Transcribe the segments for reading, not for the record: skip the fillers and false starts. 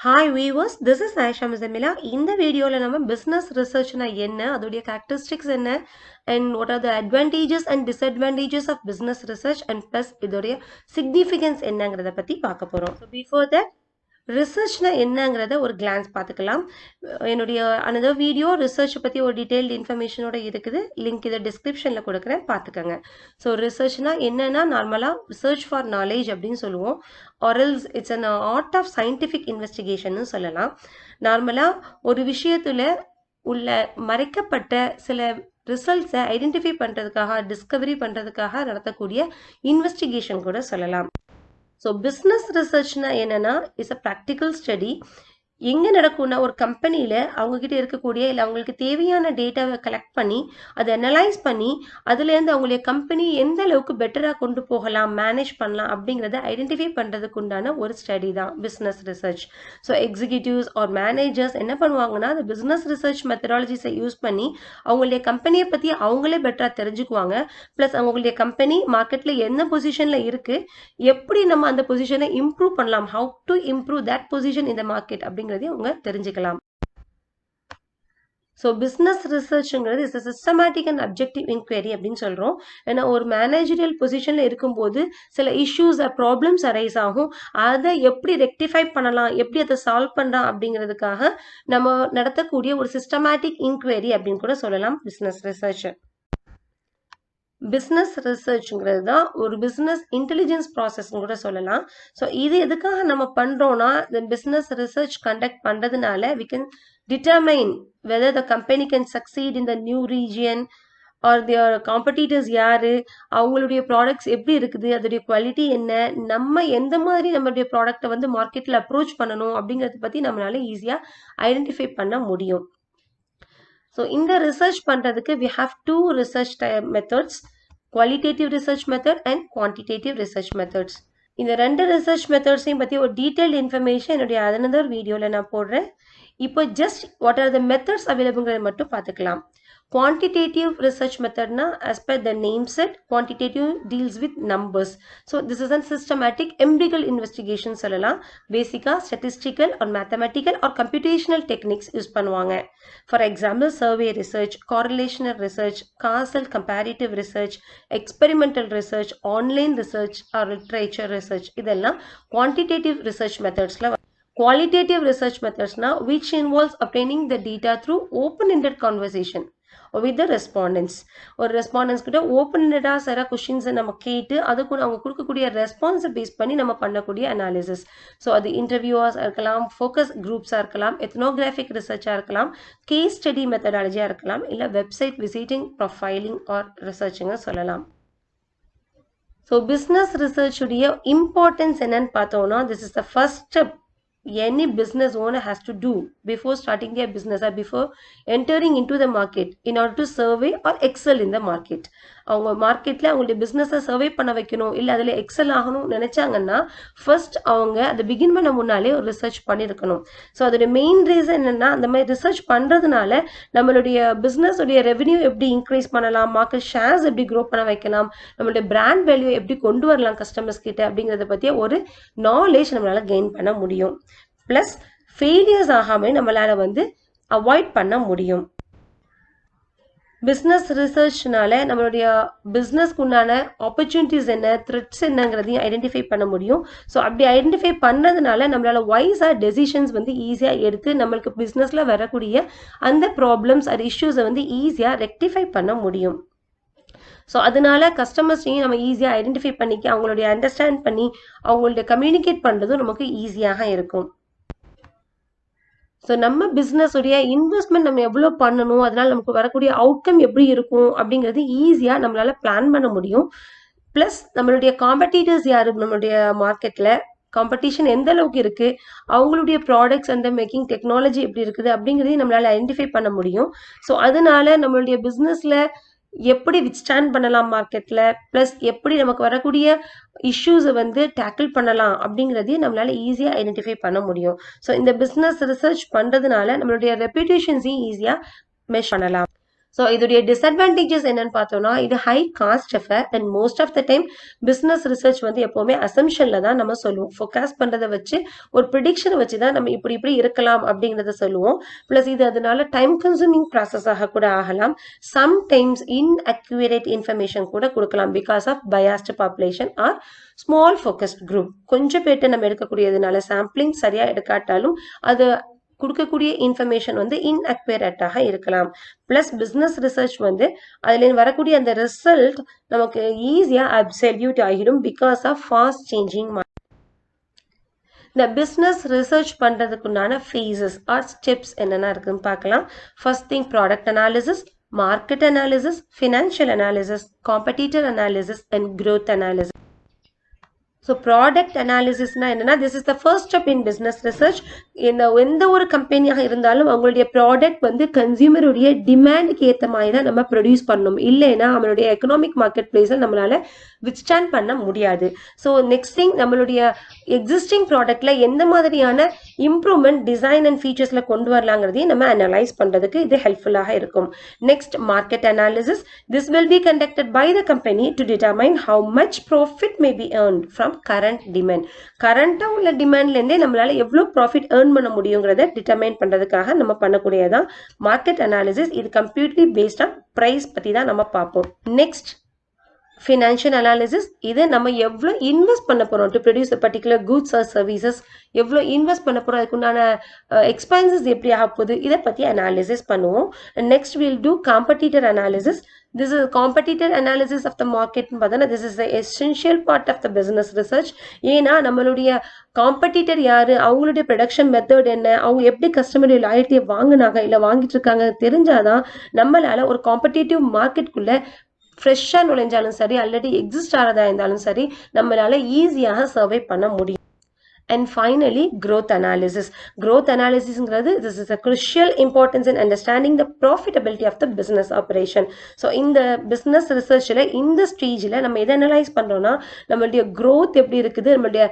Hi viewers, this is Aisha Mizamila. இந்த வீடியோல நம்ம business researchனா என்ன, அதோடைய characteristics என்ன, and what are the advantages and disadvantages of business research and plus இதோடைய significance என்னங்கிறத பத்தி பார்க்க போறோம். So before that, ரிசர்ச்னா என்னங்கிறத ஒரு கிளான்ஸ் பார்த்துக்கலாம். என்னுடைய another வீடியோ ரிசர்ச் பற்றி ஒரு டீட்டெயில்டு இன்ஃபர்மேஷனோட இருக்குது. லிங்க் இதை டிஸ்கிரிப்ஷனில் கொடுக்குறேன், பார்த்துக்கோங்க. ஸோ ரிசர்ச்னா என்னன்னா நார்மலாக சர்ச் ஃபார் நாலேஜ் அப்படின்னு சொல்லுவோம். Or else it's an art of scientific இன்வெஸ்டிகேஷன்னு சொல்லலாம். நார்மலாக ஒரு விஷயத்தில் உள்ள மறைக்கப்பட்ட சில ரிசல்ட்ஸை ஐடென்டிஃபை பண்ணுறதுக்காக டிஸ்கவரி பண்ணுறதுக்காக நடத்தக்கூடிய இன்வெஸ்டிகேஷன் கூட சொல்லலாம். ஸோ பிஸ்னஸ் ரிசர்ச்னா என்னன்னா இட்ஸ் அ ப்ராக்டிக்கல் ஸ்டடி. எங்கே நடக்கும்னா ஒரு கம்பெனியில் அவங்கக்கிட்ட இருக்கக்கூடிய இல்லை அவங்களுக்கு தேவையான டேட்டாவை கலெக்ட் பண்ணி அதை அனலைஸ் பண்ணி அதுலேருந்து அவங்களுடைய கம்பெனி எந்த அளவுக்கு பெட்டராக கொண்டு போகலாம், மேனேஜ் பண்ணலாம் அப்படிங்கிறத ஐடென்டிஃபை பண்ணுறதுக்கு உண்டான ஒரு ஸ்டடி தான் business research. So executives or managers என்ன பண்ணுவாங்கன்னா அந்த பிஸ்னஸ் ரிசர்ச் மெத்தடாலஜிஸை யூஸ் பண்ணி அவங்களுடைய கம்பெனியை பற்றி அவங்களே பெட்டராக தெரிஞ்சுக்குவாங்க. ப்ளஸ் அவங்களுடைய கம்பெனி மார்க்கெட்டில் என்ன பொசிஷனில் இருக்குது, எப்படி நம்ம அந்த பொசிஷனை இம்ப்ரூவ் பண்ணலாம், how to improve that position இந்த மார்க்கெட் அப்படிங்கிறதையும் அவங்க தெரிஞ்சுக்கலாம். ஸோ பிஸ்னஸ் ரிசர்ச்ங்கிறது is systematic and objective inquiry அப்படின்னு சொல்கிறோம். ஏன்னா ஒரு மேனேஜரியல் பொசிஷனில் இருக்கும்போது சில இஷ்யூஸ் ப்ராப்ளம்ஸ் அரைஸ் ஆகும். அதை எப்படி ரெக்டிஃபை பண்ணலாம், எப்படி அதை சால்வ் பண்ணலாம் அப்படிங்கிறதுக்காக நம்ம நடத்தக்கூடிய ஒரு சிஸ்டமேட்டிக் இன்கொயரி அப்படின்னு கூட சொல்லலாம் பிஸ்னஸ் ரிசர்ச். பிஸ்னஸ் ரிசர்ச்ங்கிறது தான் ஒரு பிஸ்னஸ் இன்டெலிஜென்ஸ் ப்ராசஸ்ன்னு கூட சொல்லலாம். ஸோ இது எதுக்காக நம்ம பண்ணுறோன்னா இந்த பிஸ்னஸ் ரிசர்ச் கண்டக்ட் பண்ணுறதுனால we can determine whether the company can succeed in the new region or their competitors யார், அவங்களுடைய ப்ராடக்ட்ஸ் எப்படி இருக்குது, அதோடைய குவாலிட்டி என்ன, நம்ம எந்த மாதிரி நம்மளுடைய ப்ராடக்டை வந்து மார்க்கெட்டில் அப்ரோச் பண்ணணும் அப்படிங்கிறத பற்றி நம்மளால ஈஸியாக ஐடென்டிஃபை பண்ண முடியும். ஸோ இந்த ரிசர்ச் பண்ணுறதுக்கு we have two research methods, qualitative research method and quantitative research methods. இந்த ரெண்டு ரிசர்ச் மெத்தட்ஸையும் பற்றி ஒரு டீட்டெயில்டு இன்ஃபர்மேஷன் என்னுடைய அதனதர் வீடியோவில் நான் போடுறேன். இப்போ just what are the methods அவைலபிள்ங்கிறத மட்டும் பார்த்துக்கலாம். Quantitative research method na as per the name set, quantitative deals with numbers. So this is a systematic empirical investigation சொல்லலாம். பேசிக்கா statistical or mathematical or computational techniques use பண்ணுவாங்க. For example, survey research, correlational research, causal comparative research, experimental research, online research or literature research இதெல்லாம் quantitative research methodsல. Qualitative research methods na which involves obtaining the data through open-ended conversation with the respondents. ஒரு respondents கிட்ட ஓப்பன்-எண்டடாக சில கொஷின்ஸை நம்ம கேட்டு அதுக்கு அவங்க கொடுக்கக்கூடிய ரெஸ்பான்ஸை பேஸ் பண்ணி நம்ம பண்ணக்கூடிய அனாலிசிஸ். ஸோ அது இன்டர்வியூவாக இருக்கலாம், ஃபோக்கஸ் குரூப்ஸாக இருக்கலாம், எத்னோகிராஃபிக் ரிசர்ச்சாக இருக்கலாம், கேஸ் ஸ்டடி மெத்தடாலஜியாக இருக்கலாம், இல்லை வெப்சைட் விசிட்டிங் ப்ரொஃபைலிங் ஆர் ரிசர்ச்சுங்க சொல்லலாம். ஸோ பிஸ்னஸ் ரிசர்ச்சுடைய இம்பார்ட்டன்ஸ் என்னன்னு பார்த்தோம்னா this is the first step any business owner has to do before starting their business or before entering into the market in order to survey or excel in the market. அவங்க மார்க்கெட்டில் அவங்களுடைய பிஸ்னஸை survey பண்ண வைக்கணும், இல்லை அதில் XL ஆகணும்னு நினச்சாங்கன்னா first அவங்க அதை பிகின் பண்ண முன்னாலே ஒரு ரிசர்ச் பண்ணியிருக்கணும். ஸோ அதோடைய மெயின் ரீசன் என்னென்னா அந்த மாதிரி ரிசர்ச் பண்ணுறதுனால நம்மளுடைய பிஸ்னஸுடைய ரெவென்யூ எப்படி இன்க்ரீஸ் பண்ணலாம், மார்க்கெட் ஷேர்ஸ் எப்படி க்ரோ பண்ண வைக்கலாம், நம்மளுடைய பிராண்ட் வேல்யூ எப்படி கொண்டு வரலாம் கஸ்டமர்ஸ் கிட்ட அப்படிங்கிறத பற்றிய ஒரு நாலேஜ் நம்மளால் கெயின் பண்ண முடியும். ப்ளஸ் ஃபெயிலியர்ஸ் ஆகாமல் நம்மளால் வந்து அவாய்ட் பண்ண முடியும். பிஸ்னஸ் ரிசர்ச்னால நம்மளுடைய பிஸ்னஸ்க்கு உண்டான ஆப்பர்ச்சுனிட்டிஸ் என்ன, த்ரெட்ஸ் என்னங்கிறதையும் ஐடென்டிஃபை பண்ண முடியும். ஸோ அப்படி ஐடென்டிஃபை பண்ணுறதுனால நம்மளால் வைஸாக டெசிஷன்ஸ் வந்து ஈஸியாக எடுத்து நம்மளுக்கு பிஸ்னஸில் வரக்கூடிய அந்த ப்ராப்ளம்ஸ் அது இஷ்யூஸை வந்து ஈஸியாக ரெக்டிஃபை பண்ண முடியும். ஸோ அதனால கஸ்டமர்ஸையும் நம்ம ஈஸியாக ஐடென்டிஃபை பண்ணிக்க அவங்களுடைய அண்டர்ஸ்டாண்ட் பண்ணி அவங்களுடைய கம்யூனிகேட் பண்ணுறதும் நமக்கு ஈஸியாக இருக்கும். ஸோ நம்ம பிஸ்னஸுடைய இன்வெஸ்ட்மெண்ட் நம்ம எவ்வளோ பண்ணணும், அதனால் நமக்கு வரக்கூடிய அவுட்கம் எப்படி இருக்கும் அப்படிங்கிறது ஈஸியாக நம்மளால் பிளான் பண்ண முடியும். ப்ளஸ் நம்மளுடைய காம்படிட்டர்ஸ் யார், நம்மளுடைய மார்க்கெட்டில் காம்படிஷன் எந்த அளவுக்கு இருக்குது, அவங்களுடைய ப்ராடக்ட்ஸ் அந்த மேக்கிங் டெக்னாலஜி எப்படி இருக்குது அப்படிங்கிறதையும் நம்மளால் ஐடென்டிஃபை பண்ண முடியும். ஸோ அதனால நம்மளுடைய பிஸ்னஸில் எப்படி வித்ஸ்டாண்ட் பண்ணலாம் மார்க்கெட்டில், ப்ளஸ் எப்படி நமக்கு வரக்கூடிய இஷ்யூஸை வந்து டேக்கிள் பண்ணலாம் அப்படிங்கிறதையும் நம்மளால் ஈஸியாக ஐடென்டிஃபை பண்ண முடியும். ஸோ இந்த பிஸ்னஸ் ரிசர்ச் பண்ணுறதுனால நம்மளுடைய ரெப்யூட்டேஷன்ஸையும் ஈஸியாக மெஷ் பண்ணலாம். ஸோ இதோடைய டிஸ்அட்வான்டேஜஸ் என்னன்னு பார்த்தோம்னா இது high cost effort and most of the time business research வந்து எப்போவுமே அசம்ஷனில் தான் நம்ம சொல்லுவோம். ஃபோகாஸ்ட் பண்ணுறதை வச்சு ஒரு ப்ரிடிக்ஷனை வச்சு தான் நம்ம இப்படி இருக்கலாம் அப்படிங்கிறத சொல்லுவோம். ப்ளஸ் இது அதனால டைம் கன்சூமிங் ப்ராசஸாக கூட ஆகலாம். சம்டைம்ஸ் இன்அக்யூரேட் இன்ஃபர்மேஷன் கூட கொடுக்கலாம் because of biased population or small focused group. கொஞ்சம் பேர்ட்ட நம்ம எடுக்கக்கூடியதுனால சாம்பிளிங் சரியாக எடுக்காட்டாலும் அது கொடுக்கக்கூடிய இன்ஃபர்மேஷன் வந்து இன்அக்யூரேட்டாக இருக்கலாம். பிளஸ் பிஸ்னஸ் ரிசர்ச் வந்து அதுல வரக்கூடிய அந்த ரிசல்ட் நமக்கு ஈஸியா அப்சல்யூட் ஆகிடும் பிகாஸ் ஆஃப் ஃபாஸ்ட் சேஞ்சிங். இந்த பிஸ்னஸ் ரிசர்ச் பண்றதுக்குண்டான ஃபேஸஸ் ஆர் ஸ்டெப்ஸ் என்னென்ன இருக்குன்னு பார்க்கலாம். First thing product analysis, market analysis, financial analysis, competitor analysis and growth analysis. So product analysis na enna, this is the first step in business research. எந்த ஒரு கம்பெனியாக இருந்தாலும் அவங்களுடைய product வந்து கன்சியூமருடைய டிமாண்டுக்கு ஏற்ற மாதிரி தான் நம்ம ப்ரொடியூஸ் பண்ணணும். இல்லைன்னா நம்மளுடைய எக்கனாமிக் மார்க்கெட் பிளேஸில் நம்மளால வித்ஸ்டாண்ட் பண்ண முடியாது. ஸோ நெக்ஸ்ட் திங் நம்மளுடைய எக்ஸிஸ்டிங் ப்ராடக்ட்ல எந்த மாதிரியான இம்ப்ரூவ்மெண்ட் டிசைன் அண்ட் ஃபீச்சர்ஸ்ல கொண்டு வரலாங்கிறதையும் நம்ம அனலைஸ் பண்றதுக்கு இது ஹெல்ப்ஃபுல்லாக இருக்கும். Next market analysis. This will be conducted by the company to determine how much profit may be earned from current demand. கரண்டா உள்ள டிமாண்ட்ல இருந்தே நம்மளால எவ்வளவு ப்ராஃபிட் ஏர்ன் பண்ண முடியுங்கிறத டிட்டர்மைன் பண்றதுக்காக நம்ம பண்ணக்கூடியதான் மார்க்கெட் அனாலிசிஸ். இது கம்ப்ளீட்லி பேஸ்ட் ஆன் பிரைஸ் பத்தி தான் நம்ம பார்ப்போம். Next financial analysis. இது நம்ம எவ்வளோ இன்வெஸ்ட் பண்ண போறோம் to produce particular goods or services, எவ்வளோ இன்வெஸ்ட் பண்ண போறோம், அதுக்குண்டான எக்ஸ்பென்சஸ் எப்படி ஆக போகுது, இதை பத்தி அனாலிசிஸ் பண்ணுவோம். Next will do competitor analysis. This is competitor analysis of the market. This is the essential part of the business research. ஏன்னா நம்மளுடைய காம்படிட்டர் யாரு, அவங்களுடைய ப்ரொடக்ஷன் மெத்தட் என்ன, அவங்க எப்படி கஸ்டமருடைய லாயல்ட்டியை வாங்கினாங்க இல்லை வாங்கிட்டு இருக்காங்க தெரிஞ்சாதான் நம்மளால ஒரு காம்படிட்டிவ் மார்க்கெட்டுக்குள்ள ஃப்ரெஷ்ஷாக நுழைஞ்சாலும் சரி அல்லது எக்ஸிஸ்ட் ஆகிறதா இருந்தாலும் சரி நம்மளால ஈஸியாக சர்வை பண்ண முடியும். And finally, growth analysis. Growth analysis ingradu, this is a crucial importance in understanding the profitability of the business operation. So in the business research la in the stage la நம்ம எதை analyse பண்றோம்னா நம்மளுடைய growth எப்படி இருக்குது, நம்மளுடைய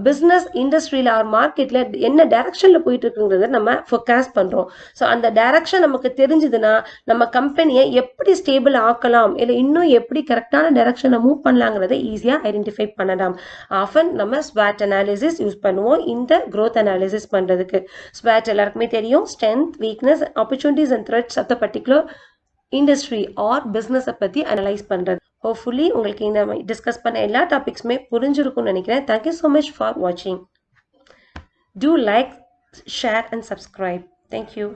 business industry ல or market ல என்ன டைரக்ஷன்ல போயிட்டு இருக்குங்கிறத நம்ம ஃபோகாஸ்ட் பண்றோம். ஸோ அந்த டைரக்ஷன் நமக்கு தெரிஞ்சதுன்னா நம்ம கம்பெனியை எப்படி ஸ்டேபிள் ஆக்கலாம் இல்லை இன்னும் எப்படி கரெக்டான டைரக்ஷனை மூவ் பண்ணலாங்கிறத ஈஸியா ஐடென்டிஃபை பண்ணலாம். ஆஃபன் நம்ம ஸ்வாட் அனாலிசிஸ் யூஸ் பண்ணுவோம் இந்த growth analysis பண்றதுக்கு. SWOT எல்லாருக்குமே தெரியும், strength, weakness, opportunities and threats of the particular industry or business பத்தி அனலைஸ் பண்றது. ஹோப்ஃபுல்லி உங்களுக்கு இந்த டிஸ்கஸ் பண்ண எல்லா டாபிக்ஸுமே புரிஞ்சிருக்கும்னு நினைக்கிறேன். Thank you so much for watching. Do like, share and subscribe. Thank you.